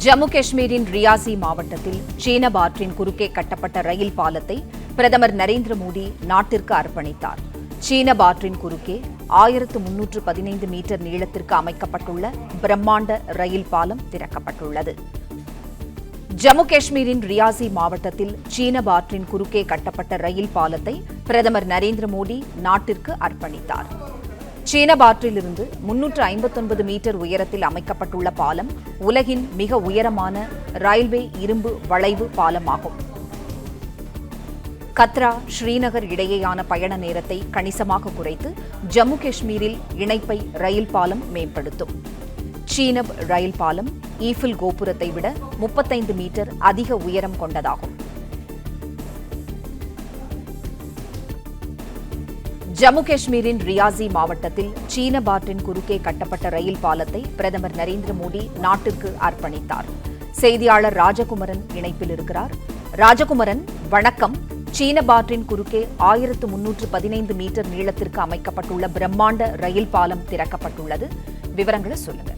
ஜம்மு காஷ்மீரின் ரியாசி மாவட்டத்தில் சீனப் ஆற்றின் குறுக்கே கட்டப்பட்ட ரயில் பாலத்தை பிரதமர் நரேந்திர மோடி நாட்டிற்கு அர்ப்பணித்தார். சீனப் ஆற்றின் குறுக்கே 1315 மீட்டர் நீளத்திற்கு அமைக்கப்பட்டுள்ள பிரம்மாண்ட ரயில் பாலம் திறக்கப்பட்டுள்ளது. ஜம்மு காஷ்மீரின் ரியாசி மாவட்டத்தில் சீனப் ஆற்றின் குறுக்கே கட்டப்பட்ட ரயில் பாலத்தை பிரதமர் நரேந்திர மோடி நாட்டிற்கு அர்ப்பணித்தார். சீனப் ஆற்றிலிருந்து 359 மீட்டர் உயரத்தில் அமைக்கப்பட்டுள்ள பாலம் உலகின் மிக உயரமான ரயில்வே இரும்பு வளைவு பாலமாகும். கத்ரா ஸ்ரீநகர் இடையேயான பயண நேரத்தை கணிசமாக குறைத்து ஜம்மு காஷ்மீரில் இணைப்பை ரயில் பாலம் மேம்படுத்தும். சீனப் ரயில் பாலம் ஈஃபில் கோபுரத்தை விட 35 மீட்டர் அதிக உயரம் கொண்டதாகும். ஜம்மு காஷ்மீரின் ரியாசி மாவட்டத்தில் சீனப் ஆற்றின் குறுக்கே கட்டப்பட்ட ரயில் பாலத்தை பிரதமர் நரேந்திர மோடி நாட்டிற்கு அர்ப்பணித்தார். செய்தியாளர் ராஜகுமரன் இணைப்பில் இருக்கிறார். ராஜகுமரன், வணக்கம். சீனப் ஆற்றின் குறுக்கே 1315 மீட்டர் நீளத்திற்கு அமைக்கப்பட்டுள்ள பிரம்மாண்ட ரயில் பாலம் திறக்கப்பட்டுள்ளது. விவரங்களை சொல்லுங்க.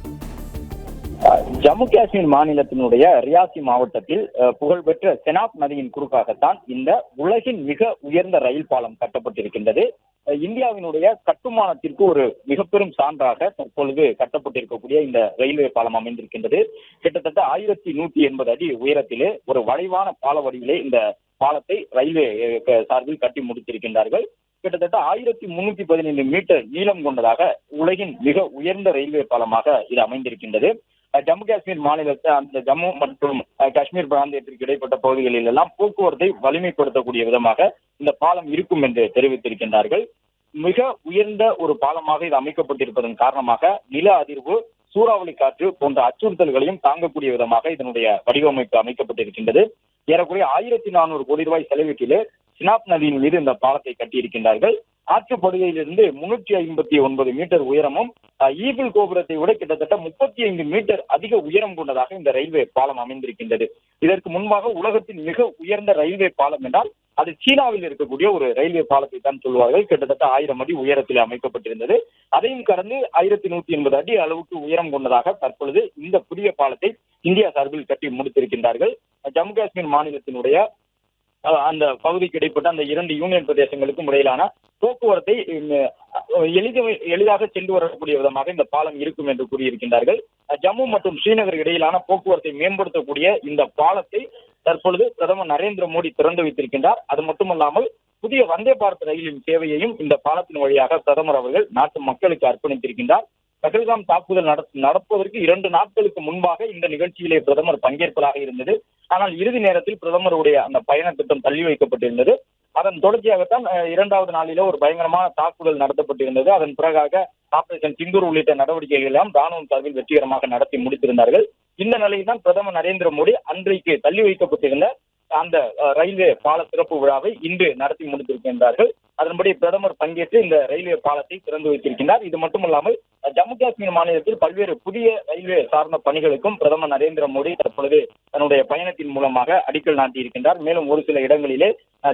ஜம்மு காஷ்மீர் மாநிலத்தினுடைய ரியாசி மாவட்டத்தில் புகழ்பெற்ற செனாப் நதியின் குறுக்காகத்தான் இந்த உலகின் மிக உயர்ந்த ரயில் பாலம் கட்டப்பட்டிருக்கின்றது. இந்தியாவினுடைய கட்டுமானத்திற்கு ஒரு மிக பெரும் சான்றாக தற்பொழுது கட்டப்பட்டிருக்கக்கூடிய இந்த ரயில்வே பாலம் அமைந்திருக்கின்றது. கிட்டத்தட்ட 1180 அடி உயரத்திலே ஒரு வளைவான பால வடிவிலே இந்த பாலத்தை ரயில்வே சார்பில் கட்டி முடித்திருக்கின்றார்கள். கிட்டத்தட்ட 1315 மீட்டர் நீளம் கொண்டதாக உலகின் மிக உயர்ந்த ரயில்வே பாலமாக இது அமைந்திருக்கின்றது. ஜம்மு காஷ்மீர் மாநிலத்தை அந்த ஜம்மு மற்றும் காஷ்மீர் பிராந்தியத்திற்கு இடைப்பட்ட பகுதிகளில் எல்லாம் போக்குவரத்தை வலிமைப்படுத்தக்கூடிய விதமாக இந்த பாலம் இருக்கும் என்று தெரிவித்திருக்கின்றார்கள். மிக உயர்ந்த ஒரு பாலமாக இது அமைக்கப்பட்டிருப்பதன் காரணமாக நில அதிர்வு, சூறாவளி காற்று போன்ற அச்சுறுத்தல்களையும் தாங்கக்கூடிய விதமாக இதனுடைய வடிவமைப்பு அமைக்கப்பட்டிருக்கின்றது. ஏறக்குறைய 1400 கோடி ரூபாய் செலவீட்டிலே சினாப் நதியின் மீது இந்த பாலத்தை கட்டியிருக்கின்றார்கள். ஆற்றுப்படுகையிலிருந்து 359 மீட்டர் உயரமும் ஈபிள் கோபுரத்தை விட கிட்டத்தட்ட 35 மீட்டர் அதிக உயரம் கொண்டதாக இந்த ரயில்வே பாலம் அமைந்திருக்கின்றது. இதற்கு முன்பாக உலகத்தின் மிக உயர்ந்த ரயில்வே பாலம் என்றால் அது சீனாவில் இருக்கக்கூடிய ஒரு ரயில்வே பாலத்தை தான் சொல்வார்கள். கிட்டத்தட்ட 1000 அடி உயரத்தில் அமைக்கப்பட்டிருந்தது. அதையும் கடந்து 1180 அடி அளவுக்கு உயரம் கொண்டதாக தற்பொழுது இந்த புதிய பாலத்தை இந்தியா சார்பில் கட்டி முடித்திருக்கின்றார்கள். ஜம்மு காஷ்மீர் மாநிலத்தினுடைய அந்த பகுதிக்கு இடைப்பட்ட அந்த 2 யூனியன் பிரதேசங்களுக்கும் இடையிலான போக்குவரத்தை எளிதாக சென்று வரக்கூடிய விதமாக இந்த பாலம் இருக்கும் என்று கூறியிருக்கின்றார்கள். ஜம்மு மற்றும் ஸ்ரீநகர் இடையிலான போக்குவரத்தை மேம்படுத்தக்கூடிய இந்த பாலத்தை தற்பொழுது பிரதமர் நரேந்திர மோடி திறந்து வைத்திருக்கின்றார். அது மட்டுமல்லாமல் புதிய வந்தே பாரத் ரயிலின் சேவையையும் இந்த பாலத்தின் வழியாக பிரதமர் அவர்கள் நாட்டு மக்களுக்கு அர்ப்பணித்திருக்கின்றார். பகல்காம் தாக்குதல் நடப்பதற்கு 2 நாட்களுக்கு முன்பாக இந்த நிகழ்ச்சியிலே பிரதமர் பங்கேற்பதாக இருந்தது. ஆனால் இறுதி நேரத்தில் பிரதமருடைய அந்த பயண திட்டம் தள்ளி வைக்கப்பட்டிருந்தது. அதன் தொடர்ச்சியாகத்தான் 2வது நாளிலே ஒரு பயங்கரமான தாக்குதல் நடத்தப்பட்டிருந்தது. அதன் பிறகாக ஆபரேஷன் சிந்தூர் உள்ளிட்ட நடவடிக்கைகள் எல்லாம் ராணுவம் சார்பில் வெற்றிகரமாக நடத்தி முடித்திருந்தார்கள். இந்த நிலையில் தான் பிரதமர் நரேந்திர மோடி அன்றைக்கு தள்ளி வைக்கப்பட்டிருந்த அந்த ரயில்வே பால திறப்பு விழாவை இன்று நடத்தி முடித்திருக்கின்றார்கள். அதன்படி பிரதமர் பங்கேற்று இந்த ரயில்வே பாலத்தை திறந்து வைத்திருக்கின்றார். இது மட்டுமல்லாமல் ஜம்மு காஷ்மீர் மாநிலத்தில் பல்வேறு புதிய ரயில்வே சார்ந்த பணிகளுக்கும் பிரதமர் நரேந்திர மோடி தற்பொழுது தன்னுடைய பயணத்தின் மூலமாக அடிக்கல் நாட்டியிருக்கின்றார். மேலும் ஒரு சில இடங்களிலே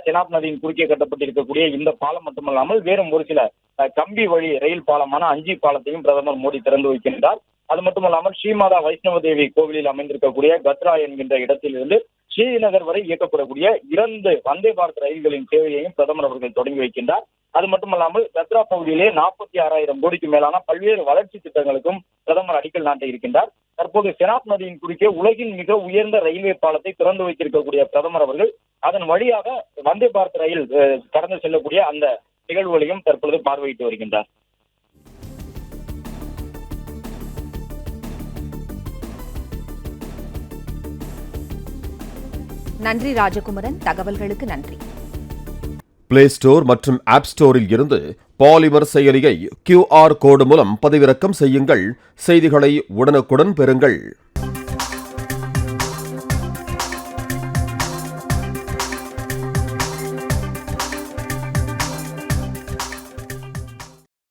செனாப் நதியின் குறுக்கே கட்டப்பட்டிருக்கக்கூடிய இந்த பாலம் மட்டுமல்லாமல் வேறும் ஒரு சில கம்பி வழி ரயில் பாலமான அஞ்சி பாலத்தையும் பிரதமர் மோடி திறந்து வைக்கின்றார். அது மட்டுமல்லாமல் ஸ்ரீமாதா வைஷ்ணவ தேவி கோவிலில் அமைந்திருக்கக்கூடிய கத்ரா என்கின்ற இடத்திலிருந்து ஸ்ரீநகர் வரை இயக்கப்படக்கூடிய 2 வந்தே பாரத் ரயில்களின் சேவையையும் பிரதமர் அவர்கள் தொடங்கி வைக்கின்றார். அது மட்டுமல்லாமல் கத்ரா பகுதியிலே 46,000 கோடிக்கு மேலான பல்வேறு வளர்ச்சி திட்டங்களுக்கும் பிரதமர் அடிக்கல் நாட்ட இருக்கின்றார். தற்போது செனாப் நதியின் குறுக்கே உலகின் மிக உயர்ந்த ரயில்வே பாலத்தை திறந்து வைத்திருக்கக்கூடிய பிரதமர் அவர்கள் அதன் வழியாக வந்தே பாரத் ரயில் கடந்து செல்லக்கூடிய அந்த நிகழ்வுகளையும் தற்பொழுது பார்வையிட்டு வருகின்றார். நன்றி ராஜகுமரன், தகவல்களுக்கு நன்றி. பிளே ஸ்டோர் மற்றும் ஆப் ஸ்டோரில் இருந்து பாலிமர் செயலியை QR கோடு மூலம் பதிவிறக்கம் செய்யுங்கள். செய்திகளை உடனுக்குடன் பெறுங்கள்.